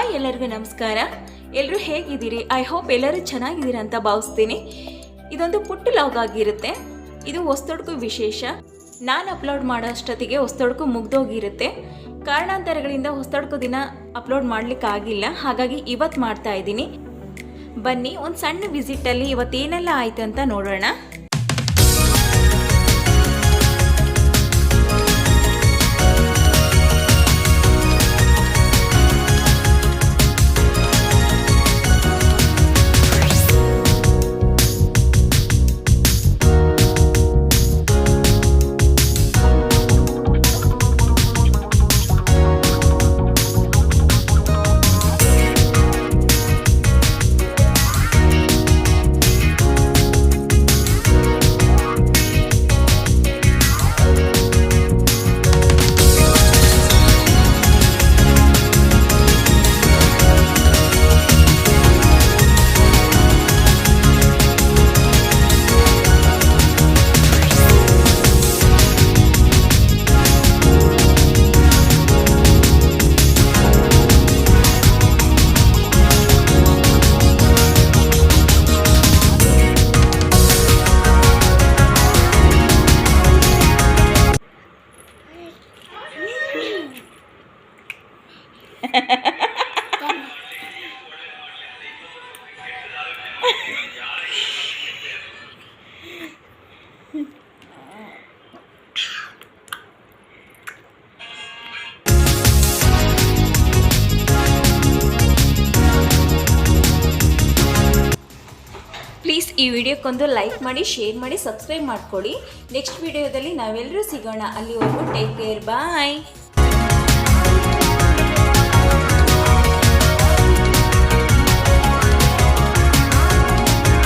Hi ಎಲ್ಲರಿಗೂ ನಮಸ್ಕಾರ. ಎಲ್ಲರೂ ಹೇಗಿದ್ದೀರಿ? ಐ ಹೋಪ್ ಎಲ್ಲರೂ ಚೆನ್ನಾಗಿದ್ದೀರಾ ಅಂತ ಭಾವಿಸ್ತೀನಿ. ಇದೊಂದು ಪುಟ್ಟ ಲಾಗ್ ಆಗಿರುತ್ತೆ. ಇದು ಹೊಸದೊಡ್ಕು ವಿಶೇಷ. ನಾನು ಅಪ್ಲೋಡ್ ಮಾಡೋ ಅಷ್ಟೊತ್ತಿಗೆ ಹೊಸದೊಡ್ಕು ಮುಗ್ದೋಗಿರುತ್ತೆ. ಕಾರಣಾಂತರಗಳಿಂದ ಹೊಸದೊಡ್ಕು ದಿನ ಅಪ್ಲೋಡ್ ಮಾಡಲಿಕ್ಕಾಗಿಲ್ಲ, ಹಾಗಾಗಿ ಇವತ್ತು ಮಾಡ್ತಾ ಇದ್ದೀನಿ. ಬನ್ನಿ ಒಂದು ಸಣ್ಣ ವಿಸಿಟಲ್ಲಿ ಇವತ್ತೇನೆಲ್ಲ ಆಯಿತು ಅಂತ ನೋಡೋಣ. ಪ್ಲೀಸ್ ಈ ವಿಡಿಯೋಕ್ಕೊಂದು ಲೈಕ್ ಮಾಡಿ, ಶೇರ್ ಮಾಡಿ, ಸಬ್ಸ್ಕ್ರೈಬ್ ಮಾಡ್ಕೊಳ್ಳಿ. ನೆಕ್ಸ್ಟ್ ವಿಡಿಯೋದಲ್ಲಿ ನಾವೆಲ್ಲರೂ ಸಿಗೋಣ. ಅಲ್ಲಿವರೆಗೂ ಟೇಕ್ ಕೇರ್, ಬಾಯ್.